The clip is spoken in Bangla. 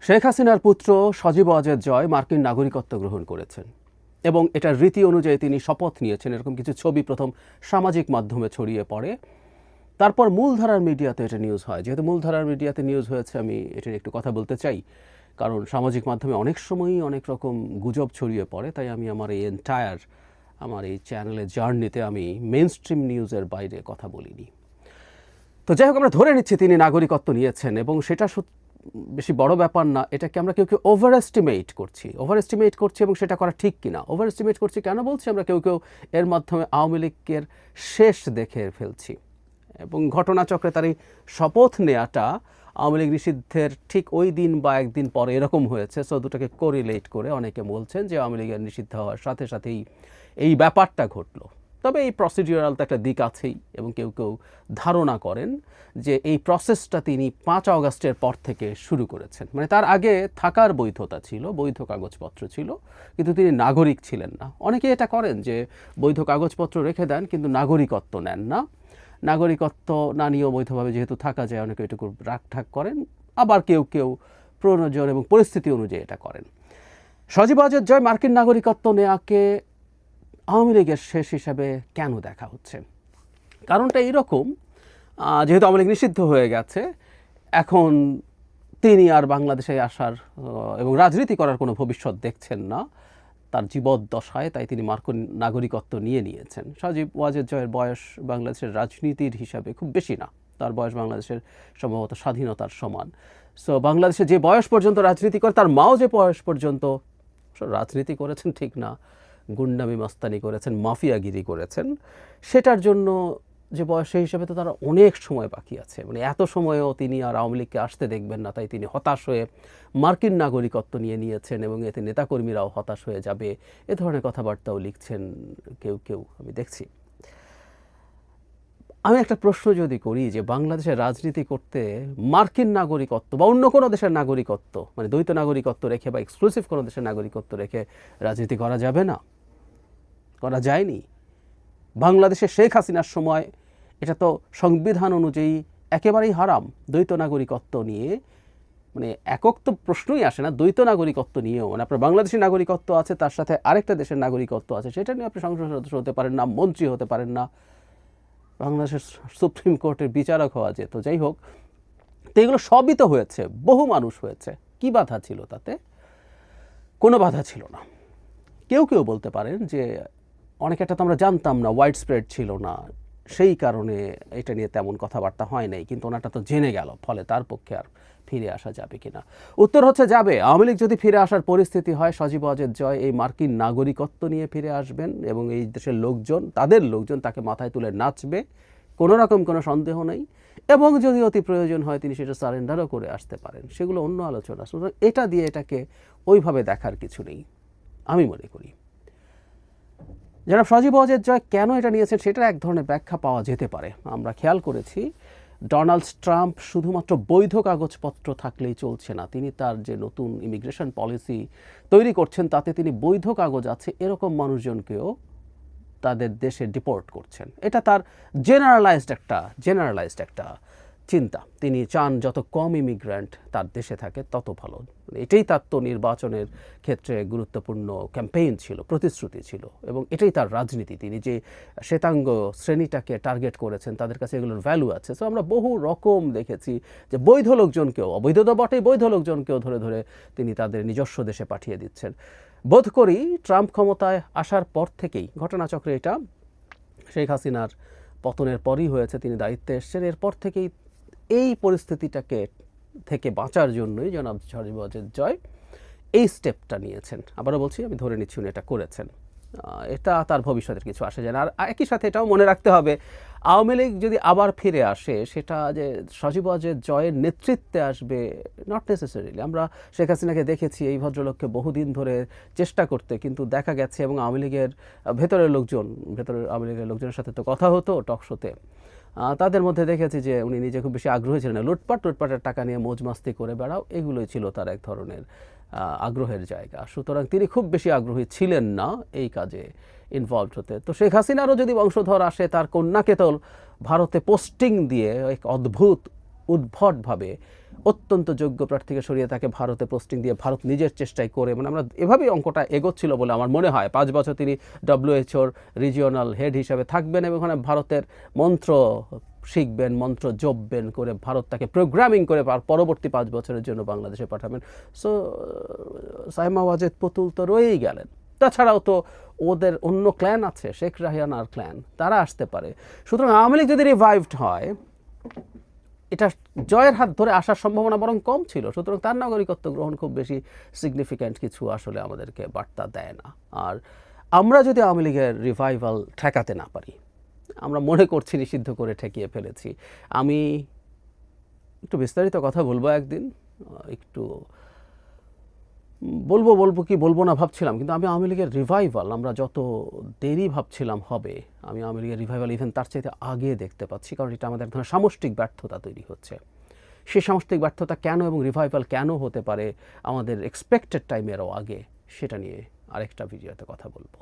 শেখ হাসিনার পুত্র সজীব ওয়াজেদ জয় মার্কিন নাগরিকত্ব গ্রহণ করেছেন এবং এটার রীতি অনুযায়ী তিনি শপথ নিয়েছেন। এরকম কিছু ছবি প্রথম সামাজিক মাধ্যমে ছড়িয়ে পড়ে, তারপর মূলধারার মিডিয়াতে এটা নিউজ হয়। যেহেতু মূলধারার মিডিয়াতে নিউজ হয়েছে, আমি এটা নিয়ে একটু কথা বলতে চাই, কারণ সামাজিক মাধ্যমে অনেক সময়ই অনেক রকম গুজব ছড়িয়ে পড়ে। তাই আমি আমার এই চ্যানেলের জার্নিতে আমি মেইন স্ট্রিম নিউজের বাইরে কথা বলিনি। তো যাই হোক, আমরা ধরে নিচ্ছি তিনি নাগরিকত্ব নিয়েছেন এবং সেটা বেশি বড় ব্যাপার না। এটাকে আমরা কেউ ওভার এস্টিমেট করছি এবং সেটা করা ঠিক কিনা। ওভার এস্টিমেট করছি কেন বলছি, আমরা কেউ এর মাধ্যমে আওয়ামী লীগের শেষ দেখে ফেলছি এবং ঘটনাচক্রে তার এই শপথ নেওয়াটা আওয়ামী লীগ নিষিদ্ধের ঠিক ওই দিন বা একদিন পরে এরকম হয়েছে। সো দুটাকে কোরিলেট করে অনেকে বলছেন যে আওয়ামী লীগের নিষিদ্ধ হওয়ার সাথে সাথেই এই ব্যাপারটা ঘটলো। তবে এই প্রসিডিউরাল তো একটা দিক আছেই এবং কেউ ধারণা করেন যে এই প্রসেসটা তিনি 5 আগস্টের পর থেকে শুরু করেছেন। মানে তার আগে থাকার বৈধতা ছিল, বৈধ কাগজপত্র ছিল, কিন্তু তিনি নাগরিক ছিলেন না। অনেকে এটা করেন যে বৈধ কাগজপত্র রেখে দেন কিন্তু নাগরিকত্ব নেন না। নাগরিকত্ব না নিয়েও বৈধভাবে যেহেতু থাকা যায়, অনেকে এটুকু রাগঢাক করেন। আবার কেউ প্রয়োজন এবং পরিস্থিতি অনুযায়ী এটা করেন। সজীব ওয়াজেদ জয় মার্কিন নাগরিকত্ব নেওয়াকে আওয়ামী লীগের শেষ হিসাবে কেন দেখা হচ্ছে? কারণটা এইরকম, যেহেতু আওয়ামী লীগ নিষিদ্ধ হয়ে গেছে, এখন তিনি আর বাংলাদেশে আসার এবং রাজনীতি করার কোনো ভবিষ্যৎ দেখছেন না তার জীবদ্দশায়। তাই তিনি মার্কিন নাগরিকত্ব নিয়েছেন। সজীব ওয়াজেদ জয়ের বয়স বাংলাদেশের রাজনীতির হিসাবে খুব বেশি না। তার বয়স বাংলাদেশের সম্ভবত স্বাধীনতার সমান। সো বাংলাদেশে যে বয়স পর্যন্ত রাজনীতি করে, তার মাও যে বয়স পর্যন্ত রাজনীতি করেছেন ঠিক না, গুন্ডামি মাস্তানি করেছেন, মাফিয়াগিরি করেছেন, সেটার জন্য যে বয়স সেই হিসাবে তো তারা অনেক সময় বাকি আছে। মানে এত সময়ও তিনি আর আওয়ামী লীগকে আসতে দেখবেন না। তাই তিনি হতাশ হয়ে মার্কিন নাগরিকত্ব নিয়েছেন এবং এতে নেতাকর্মীরাও হতাশ হয়ে যাবে, এ ধরনের কথাবার্তাও লিখছেন কেউ আমি দেখছি। আমি একটা প্রশ্ন যদি করি যে বাংলাদেশের রাজনীতি করতে মার্কিন নাগরিকত্ব বা অন্য কোনো দেশের নাগরিকত্ব, মানে দ্বৈত নাগরিকত্ব রেখে বা এক্সক্লুসিভ কোনো দেশের নাগরিকত্ব রেখে রাজনীতি করা যাবে না? করা যায়নি। বাংলাদেশে শেখ হাসিনার সময় এটা তো সংবিধান অনুযায়ী একেবারেই হারাম। দ্বৈত নাগরিকত্ব নিয়ে মানে একক তো প্রশ্নই আসে না, দ্বৈত নাগরিকত্ব নিয়েও, মানে আপনার বাংলাদেশি নাগরিকত্ব আছে, তার সাথে আরেকটা দেশের নাগরিকত্ব আছে, সেটা নিয়ে আপনি সংসদ সদস্য হতে পারেন না, মন্ত্রী হতে পারেন না, বাংলাদেশের সুপ্রিম কোর্টের বিচারক হওয়া যেত। যাই হোক, তো এগুলো সবই তো হয়েছে, বহু মানুষ হয়েছে। কি বাধা ছিল তাতে? কোনো বাধা ছিল না। কেউ বলতে পারেন যে অনেকটা তো আমরা জানতাম না, ওয়াইড স্প্রেড ছিল না, সেই কারণে এটা নিয়ে তেমন কথাবার্তা হয় নাই। কিন্তু ওনাটা তো জেনে গেল, ফলে তার পক্ষে আর ফিরে আসা যাবে কিনা? উত্তর হচ্ছে যাবে। আওয়ামী লীগ যদি ফিরে আসার পরিস্থিতি হয়, সজীব ওয়াজেদ জয় এই মার্কিন নাগরিকত্ব নিয়ে ফিরে আসবেন এবং এই দেশের তাদের লোকজন তাকে মাথায় তুলে নাচবে, কোনো রকম কোনো সন্দেহ নেই। এবং যদি অতি প্রয়োজন হয় তিনি সেটা সারেন্ডারও করে আসতে পারেন, সেগুলো অন্য আলোচনা। সুতরাং এটা দিয়ে এটাকে ওইভাবে দেখার কিছু নেই আমি মনে করি। যারা সজীব ওয়াজেদ জয় কেন এটা নিয়েছেন সেটার এক ধরনের ব্যাখ্যা পাওয়া যেতে পারে। আমরা খেয়াল করেছি ডোনাল্ড ট্রাম্প শুধুমাত্র বৈধ কাগজপত্র থাকলেই চলছে না, তিনি তার যে নতুন ইমিগ্রেশন পলিসি তৈরি করছেন তাতে তিনি বৈধ কাগজ আছে এরকম মানুষজনকেও তাদের দেশে ডিপোর্ট করছেন। এটা তার জেনারেলাইজড একটা চিন্তা। তিনি চান যত কম ইমিগ্রেন্ট তার দেশে থাকে তত ভালো। এটাই তার তো নির্বাচনের ক্ষেত্রে গুরুত্বপূর্ণ ক্যাম্পেইন ছিল, প্রতিশ্রুতি ছিল, এবং এটাই তার রাজনীতি। তিনি যে শ্বেতাঙ্গ শ্রেণীটাকে টার্গেট করেছেন তাদের কাছে এগুলোর ভ্যালু আছে। সো আমরা বহু রকম দেখেছি যে বৈধ লোকজনকেও, অবৈধ তো বটেই, বৈধ লোকজনকেও ধরে তিনি তাদের নিজস্ব দেশে পাঠিয়ে দিচ্ছেন। বোধ করি ট্রাম্প ক্ষমতায় আসার পর থেকেই ঘটনাচক্রে এটা শেখ হাসিনার পতনের পরই হয়েছে, তিনি দায়িত্বে এসছেন, এরপর থেকেই এই পরিস্থিতিটাকে থেকে বাঁচার জন্যই জনাব সজীব ওয়াজেদ জয় এই স্টেপটা নিয়েছেন। আবারও বলছি, আমি ধরে নিচ্ছি উনি এটা করেছেন। এটা তার ভবিষ্যতের কিছু আসে যায় না। আর একই সাথে এটাও মনে রাখতে হবে, আওয়ামী লীগ যদি আবার ফিরে আসে সেটা যে সজীব ওয়াজেদ জয়ের নেতৃত্বে আসবে নট নেসেসারিলি। আমরা শেখ হাসিনাকে দেখেছি এই ভদ্রলোককে বহুদিন ধরে চেষ্টা করতে, কিন্তু দেখা গেছে এবং আওয়ামী লীগের আওয়ামী লীগের লোকজনের সাথে তো কথা হতো টক শোতে, তাদের মধ্যে দেখেছি যে উনি নিজে খুব বেশি আগ্রহী ছিলেন না। লুটপাটের টাকা নিয়ে মৌজ মাস্তি করে বেড়াও, এগুলোই ছিল তার এক ধরনের আগ্রহের জায়গা। সুতরাং তিনি খুব বেশি আগ্রহী ছিলেন না এই কাজে ইনভলভড হতে। তো শেখ হাসিনারও যদি বংশধর আসে, তার কন্যাকে তো ভারতে পোস্টিং দিয়ে এক উদ্ভটভাবে অত্যন্ত যোগ্য প্রার্থীকে সরিয়ে তাকে ভারতে পোস্টিং দিয়ে ভারত নিজের চেষ্টায় করে, মানে আমরা এভাবেই অঙ্কটা এগোচ্ছিল বলে আমার মনে হয়। 5 বছর তিনি WHO রিজিওনাল হেড হিসাবে থাকবেন এবং ওখানে ভারতের মন্ত্র শিখবেন, মন্ত্র জপবেন, করে ভারত তাকে প্রোগ্রামিং করে পরবর্তী 5 বছরের জন্য বাংলাদেশে পাঠাবেন। সো সাইমা ওয়াজেদ পুতুল তো রয়েই গেলেন। তাছাড়াও তো ওদের অন্য ক্ল্যান আছে, শেখ রাহিয়ানার ক্ল্যান, তারা আসতে পারে। সুতরাং আওয়ামী লীগ যদি রিভাইভড হয়, এটা জয়ের হাত ধরে আসার সম্ভাবনা বরং কম ছিল। সুতরাং তার নাগরিকত্ব গ্রহণ খুব বেশি সিগনিফিক্যান্ট কিছু আসলে আমাদেরকে বার্তা দেয় না। আর আমরা যদি আওয়ামী লীগের রিভাইভাল ঠেকাতে না পারি, আমরা মনে করছি নিষিদ্ধ করে ঠেকিয়ে ফেলেছি। আমি একটু বিস্তারিত কথা বলবো একদিন, একটু বলবো কি বলবো না ভাবছিলাম, কিন্তু আমি আওয়ামী লীগের রিভাইভাল আমরা যত দেরি ভাবছিলাম হবে, আমি আওয়ামী লীগের রিভাইভাল ইভেন তার চাইতে আগে দেখতে পাচ্ছি। কারণ এটা আমাদের এক ধরনের সামষ্টিক ব্যর্থতা তৈরি হচ্ছে। সেই সামষ্টিক ব্যর্থতা কেন এবং রিভাইভাল কেন হতে পারে আমাদের এক্সপেক্টেড টাইমেরও আগে, সেটা নিয়ে আরেকটা ভিডিওতে কথা বলবো।